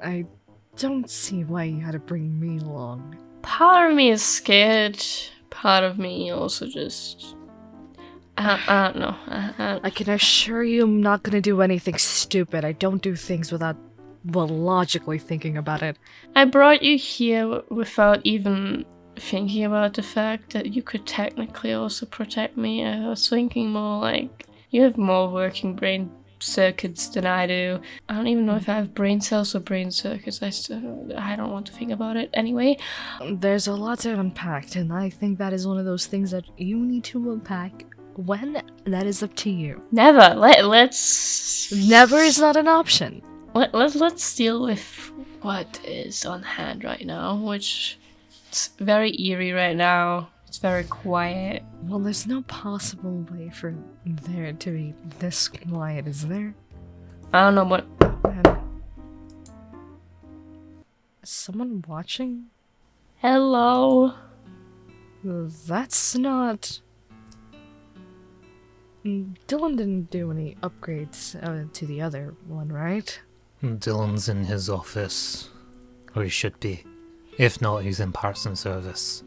I don't see why you had to bring me along. Part of me is scared. Part of me also just... I don't know. I can assure you I'm not gonna do anything stupid. I don't do things without, well, logically thinking about it. I brought you here without even thinking about the fact that you could technically also protect me. I was thinking more like, you have more working brain circuits than I do. I don't even know if I have brain cells or brain circuits. I don't want to think about it anyway. There's a lot to unpack, and I think that is one of those things that you need to unpack. When? That is up to you. Never. Let's... Never is not an option. Let's deal with what is on hand right now, which it's very eerie right now. It's very quiet. Well, there's no possible way for there to be this quiet, is there? I don't know what... Is someone watching? Hello? That's not... Dylan didn't do any upgrades to the other one, right? Dylan's in his office. Or he should be. If not, he's in parts and service.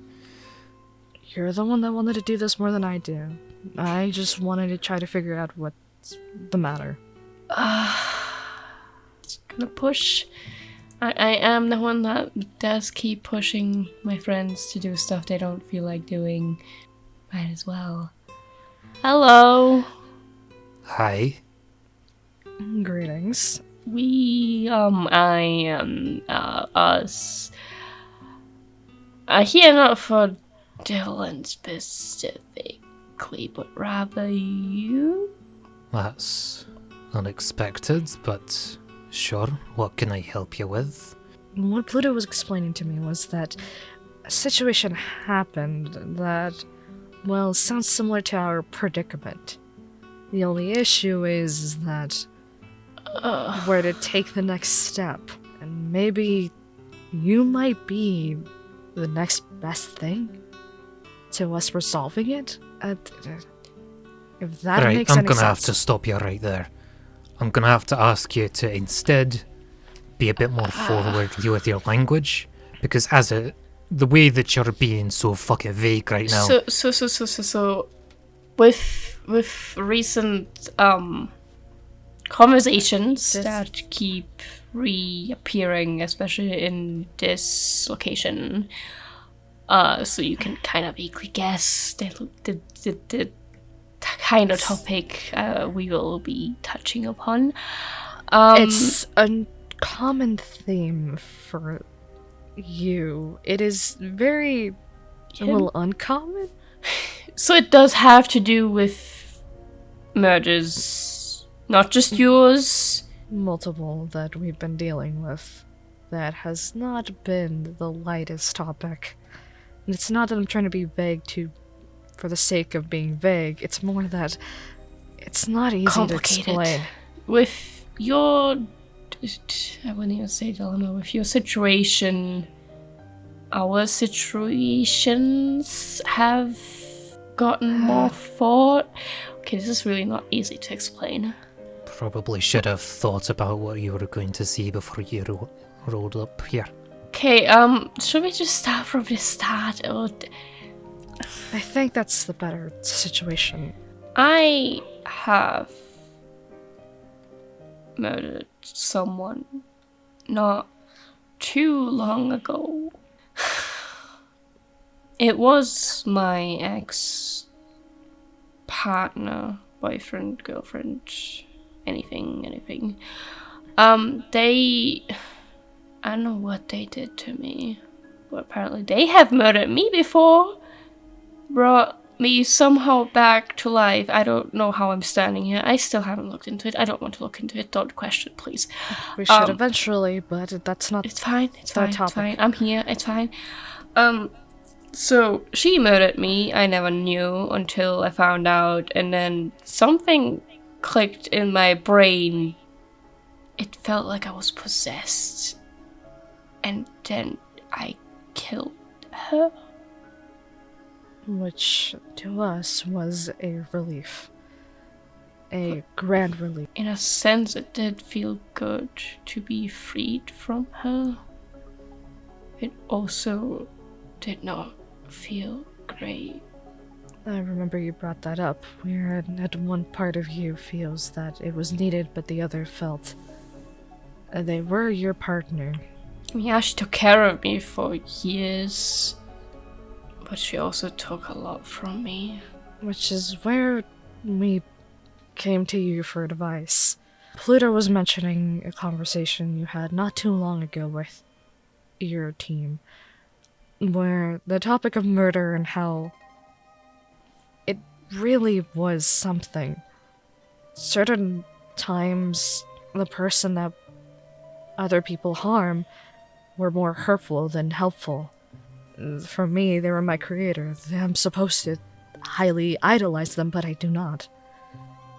You're the one that wanted to do this more than I do. I just wanted to try to figure out what's the matter. It's gonna push. I am the one that does keep pushing my friends to do stuff they don't feel like doing. Might as well. Hello. Hi. Greetings. Us. Here not for Dylan specifically, but rather you? That's unexpected, but sure, what can I help you with? What Pluto was explaining to me was that a situation happened that, well, sounds similar to our predicament. The only issue is that where to take the next step, and maybe you might be the next best thing to us resolving it. If that Right, makes I'm any gonna sense. have to stop you right there. I'm gonna have to ask you to instead be a bit more forward with your language, because the way that you're being so fucking vague right now. So, with recent conversations that keep reappearing, especially in this location, so you can kind of vaguely guess the kind of topic we will be touching upon. It's a common theme for you. It is very a little uncommon. So it does have to do with murders, not just yours. Multiple that we've been dealing with. That has not been the lightest topic. And it's not that I'm trying to be vague for the sake of being vague. It's more that it's not easy to explain. With your... I wouldn't even say dilemma. With your situation, our situations have gotten more thought. Okay, this is really not easy to explain. Probably should have thought about what you were going to see before you rolled up here. Okay, should we just start from the start? Or I think that's the better situation. I have murdered someone not too long ago. It was my ex-partner, boyfriend, girlfriend, anything. I don't know what they did to me, but apparently they have murdered me before. Brought me somehow back to life. I don't know how I'm standing here. I still haven't looked into it. I don't want to look into it. Don't question, please. We should eventually, but that's not. It's fine. It's that fine. topic. It's fine. I'm here. It's fine. So she murdered me. I never knew until I found out, and then something clicked in my brain. It felt like I was possessed, and then I killed her. Which to us was a relief. a grand relief. In a sense, it did feel good to be freed from her. It also did not feel great. I remember you brought that up, where at one part of you feels that it was needed, but the other felt they were your partner. Yeah, she took care of me for years, but she also took a lot from me. Which is where we came to you for advice. Pluto was mentioning a conversation you had not too long ago with your team, where the topic of murder and how it really was something. Certain times, the person that other people harm were more hurtful than helpful. For me, they were my creator. I'm supposed to highly idolize them, but I do not.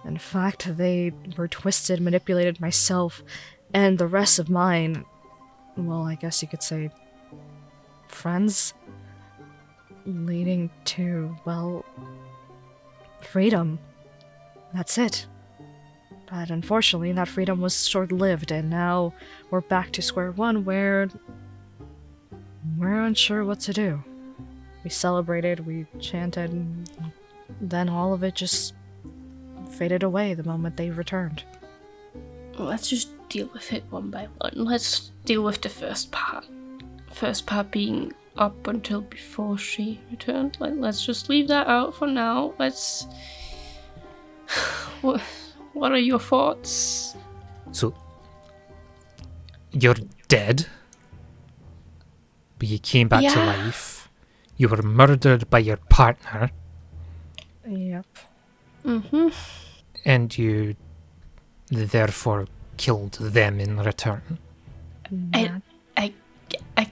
In fact, they were twisted, manipulated myself, and the rest of mine, well, I guess you could say, friends, leading to, well, freedom. That's it. But unfortunately, that freedom was short-lived, and now we're back to square one, where we're unsure what to do. We celebrated, we chanted, and then all of it just faded away the moment they returned. Let's just deal with it one by one. Let's deal with the first part. First part being up until before she returned. Let's just leave that out for now. Let's... What are your thoughts? So, you're dead, but you came back to life. You were murdered by your partner. Yep. Mm-hmm. And you therefore killed them in return. I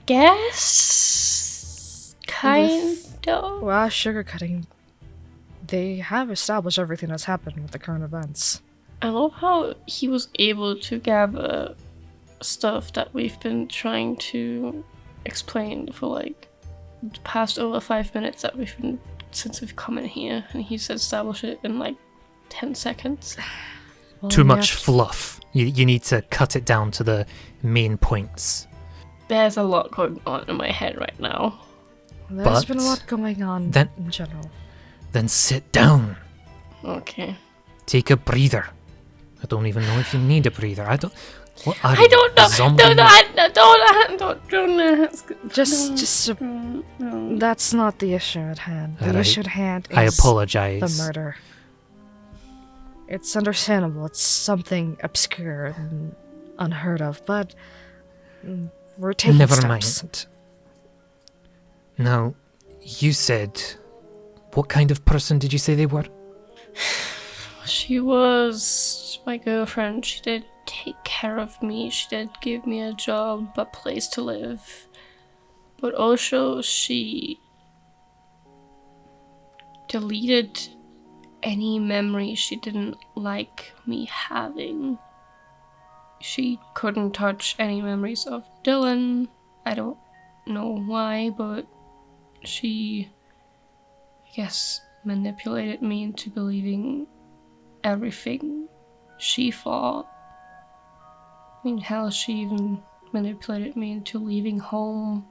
guess... Kind of? Well, sugarcoating, they have established everything that's happened with the current events. I love how he was able to gather stuff that we've been trying to explain for like the past over 5 minutes that we've been since we've come in here, and he's established it in like 10 seconds. Well, Too much fluff. You need to cut it down to the main points. There's a lot going on in my head right now. There's been a lot going on in general. Then sit down. Okay. Take a breather. I don't even know if you need a breather. I don't know. Zombie? Don't ask. That's not the issue at hand. The issue at hand is I apologize. the murder. It's understandable. It's something obscure and unheard of, but we're taking Never steps. mind. Now, you said... What kind of person did you say they were? She was my girlfriend. She did take care of me. She did give me a job, a place to live. But also, she deleted any memory she didn't like me having. She couldn't touch any memories of Dylan. I don't know why, but she, I guess, manipulated me into believing everything she thought. I mean, hell, she even manipulated me into leaving home,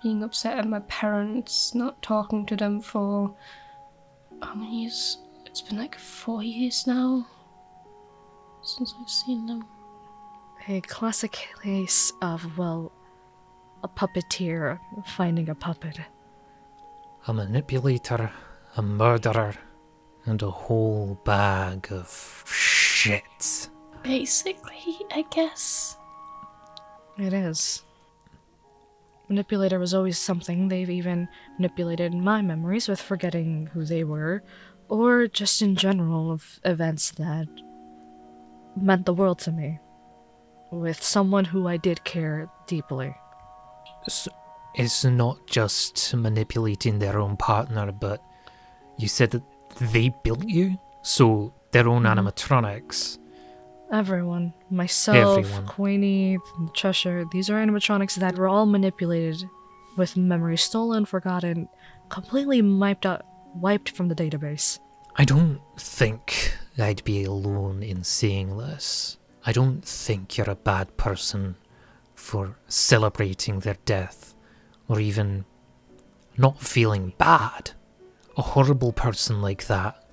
being upset at my parents, not talking to them for how many years? It's been like 4 years now since I've seen them. A classic case of, well, a puppeteer finding a puppet. A manipulator, a murderer, and a whole bag of shit. Basically, I guess. It is. Manipulator was always something. They've even manipulated my memories with forgetting who they were, or just in general of events that meant the world to me, with someone who I did care deeply. So it's not just manipulating their own partner, but you said that they built you? So their own animatronics. Everyone. Myself, Everyone. Queenie, Cheshire, these are animatronics that were all manipulated with memory stolen, forgotten, completely wiped from the database. I don't think I'd be alone in saying this. I don't think you're a bad person for celebrating their death, or even not feeling bad. A horrible person like that,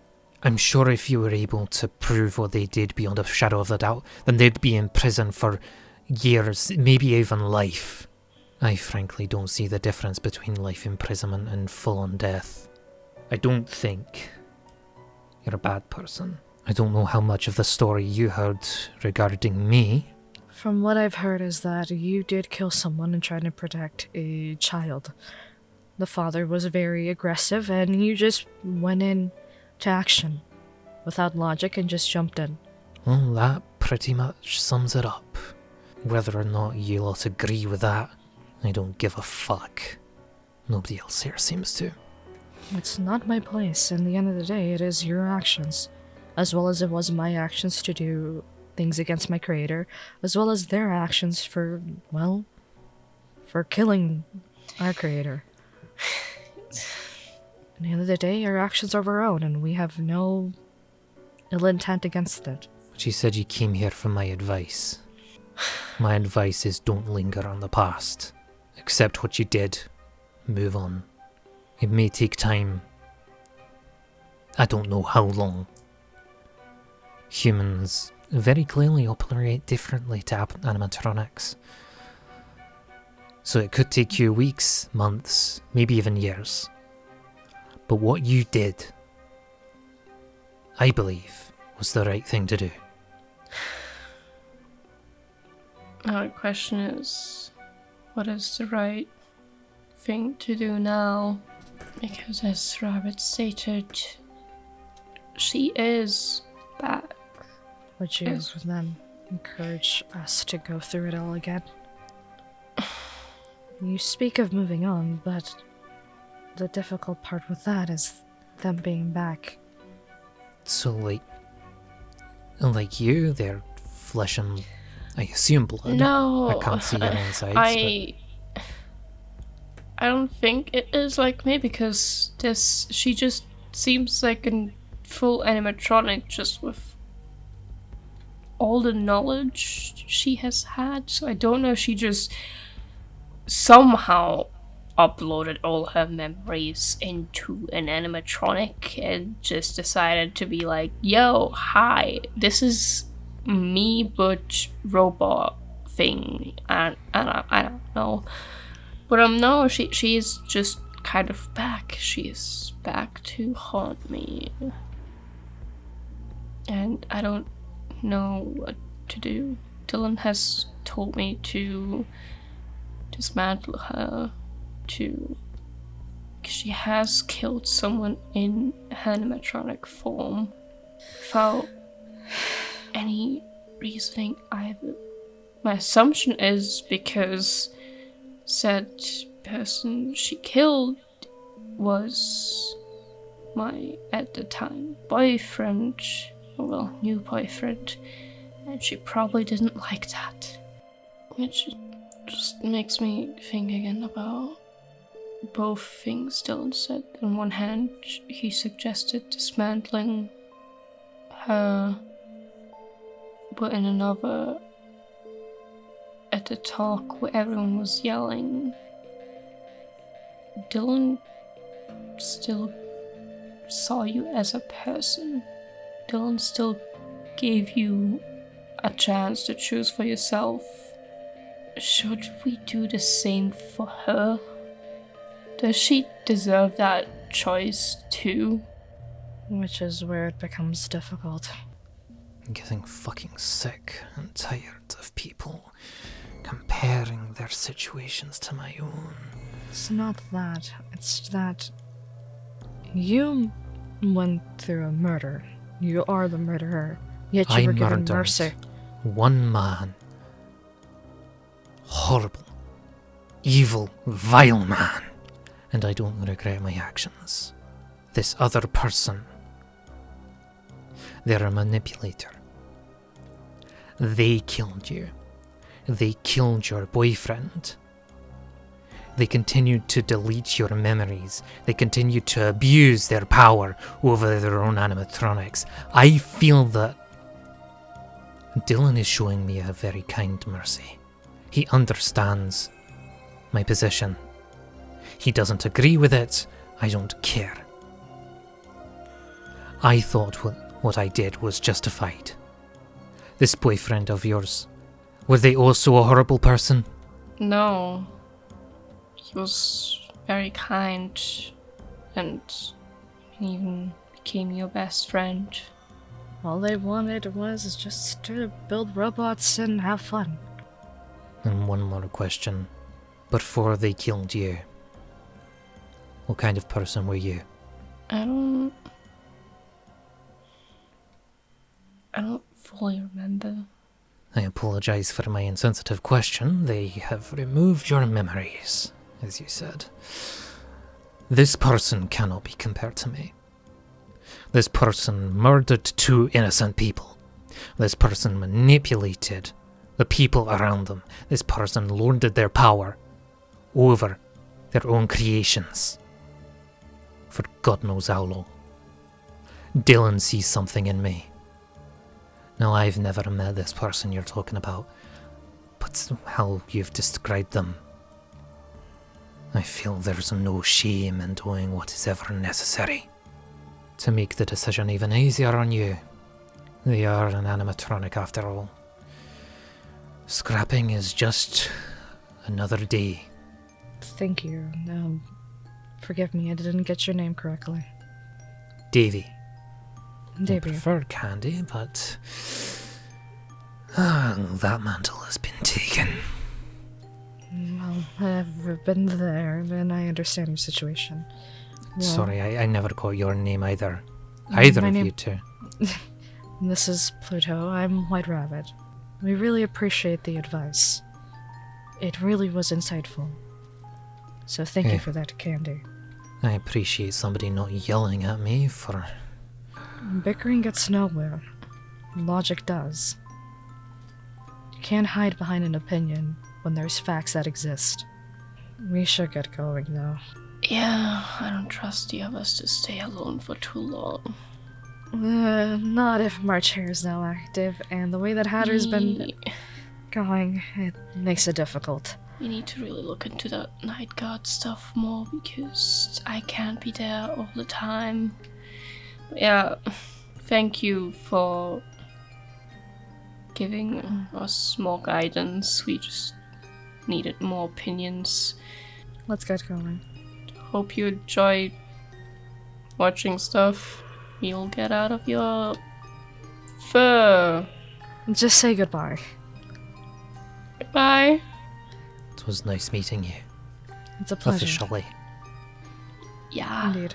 I'm sure if you were able to prove what they did beyond a shadow of a doubt, then they'd be in prison for years, maybe even life. I frankly don't see the difference between life imprisonment and full-on death. I don't think you're a bad person. I don't know how much of the story you heard regarding me. From what I've heard is that you did kill someone in trying to protect a child. The father was very aggressive and you just went in to action without logic and just jumped in. Well, that pretty much sums it up. Whether or not you lot agree with that, I don't give a fuck. Nobody else here seems to. It's not my place. In the end of the day, it is your actions. As well as it was my actions to do things against my creator, as well as their actions for killing our creator. At the end of the day, our actions are our own, and we have no ill intent against it. But you said you came here for my advice. My advice is don't linger on the past. Accept what you did. Move on. It may take time. I don't know how long. Humans very clearly operate differently to animatronics. So it could take you weeks, months, maybe even years. But what you did, I believe, was the right thing to do. Our question is, what is the right thing to do now? Because as Rabbit stated, she is back. Would you then encourage us to go through it all again? You speak of moving on, but the difficult part with that is them being back. So like you, they're flesh and, I assume, blood. No, I can't see your insides. I don't think it is like me because she just seems like a full animatronic, just with all the knowledge she has had. So I don't know if she just somehow uploaded all her memories into an animatronic and just decided to be like, yo, hi, this is me but robot thing. And I don't know. But no, she is just kind of back. She is back to haunt me. And I don't know what to do. Dylan has told me to dismantle her, she has killed someone in animatronic form without any reasoning either. My assumption is because said person she killed was my, at the time, boyfriend, well, new boyfriend, and she probably didn't like that. Which just makes me think again about both things Dylan said. On one hand, he suggested dismantling her, but in another, at the talk where everyone was yelling, Dylan still saw you as a person. Dylan still gave you a chance to choose for yourself. Should we do the same for her? Does she deserve that choice too? Which is where it becomes difficult. I'm getting fucking sick and tired of people comparing their situations to my own. It's not that. It's that you went through a murder. You are the murderer. Yet you were given mercy. One man. Horrible. Evil, vile man. And I don't regret my actions. This other person. They're a manipulator. They killed you. They killed your boyfriend. They continued to delete your memories. They continued to abuse their power over their own animatronics. I feel that Dylan is showing me a very kind mercy. He understands my position. He doesn't agree with it. I don't care. I thought what I did was justified. This boyfriend of yours, were they also a horrible person? No. He was very kind and even became your best friend. All they wanted was just to build robots and have fun. And one more question. Before they killed you, what kind of person were you? I don't fully remember. I apologize for my insensitive question. They have removed your memories, as you said. This person cannot be compared to me. This person murdered 2 innocent people. This person manipulated the people around them. This person lorded their power over their own creations for God knows how long. Dylan sees something in me. Now, I've never met this person you're talking about, but how you've described them, I feel there's no shame in doing what is ever necessary to make the decision even easier on you. They are an animatronic after all. Scrapping is just another day. Thank you. Forgive me, I didn't get your name correctly. Davy. I Davy. preferred Candy, but that mantle has been taken. Well, I've been there, and I understand your situation. Well, Sorry, I never got your name either. Either my of name- you two. This is Pluto. I'm White Rabbit. We really appreciate the advice. It really was insightful. So thank Yeah. you for that, Candy. I appreciate somebody not yelling at me for... Bickering gets nowhere. Logic does. You can't hide behind an opinion when there's facts that exist. We should get going, though. Yeah, I don't trust the others to stay alone for too long. Not if March Hare is now active, and the way that Hatter's been going, it makes it difficult. We need to really look into that night guard stuff more because I can't be there all the time. Yeah, thank you for giving us more guidance. We just needed more opinions. Let's get going. Hope you enjoy watching stuff you'll get out of your fur. Just say goodbye. Goodbye. It was nice meeting you. It's a pleasure. Officially. Yeah. Indeed.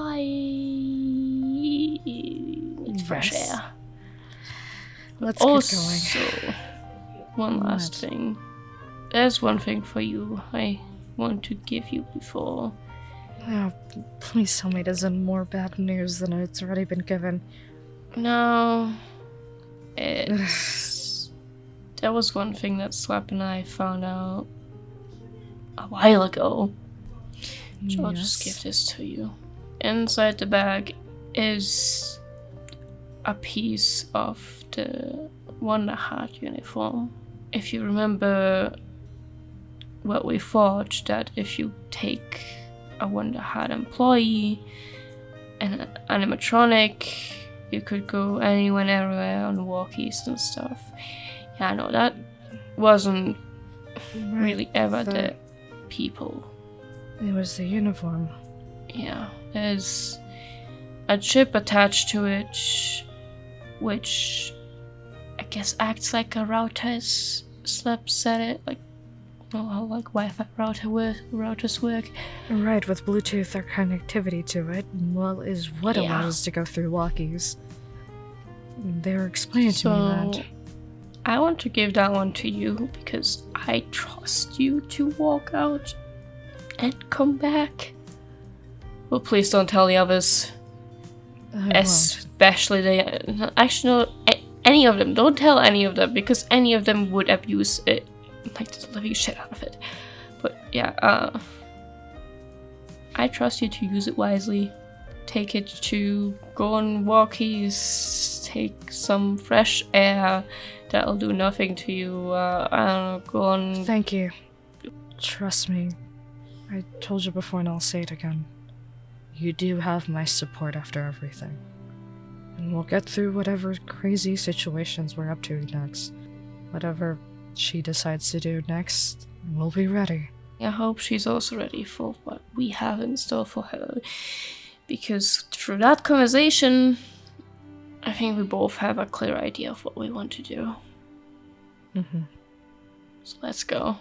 I need fresh Yes. air. Let's get going. Also, one last What? thing. There's one thing for you I want to give you before. Oh, please tell me it isn't more bad news than it's already been given. No, it's... There was one thing that Slap and I found out a while ago. So I'll just give this to you. Inside the bag is a piece of the Wonder Hat uniform. If you remember what we thought, that if you take a Wonder Hat employee and an animatronic, you could go anywhere and everywhere on walkies and stuff. Yeah, no, that wasn't really ever the people. It was the uniform. Yeah, there's a chip attached to it, which I guess acts like a router, as Slap said it, like, well, how like Wi-Fi routers work. Right, with Bluetooth or connectivity to it, well, is what Yeah. allows to go through walkies. They were explaining to me that. I want to give that one to you because I trust you to walk out and come back. Well, please don't tell the others. I won't. Especially the... Actually, no, any of them. Don't tell any of them, because any of them would abuse it, like the living shit out of it. But yeah, I trust you to use it wisely. Take it to go on walkies, take some fresh air. That'll do nothing to you. I don't know, go on. Thank you. Trust me. I told you before and I'll say it again. You do have my support after everything. And we'll get through whatever crazy situations we're up to next. Whatever she decides to do next, we'll be ready. I hope she's also ready for what we have in store for her. Because through that conversation, I think we both have a clear idea of what we want to do. Mm-hmm. So let's go.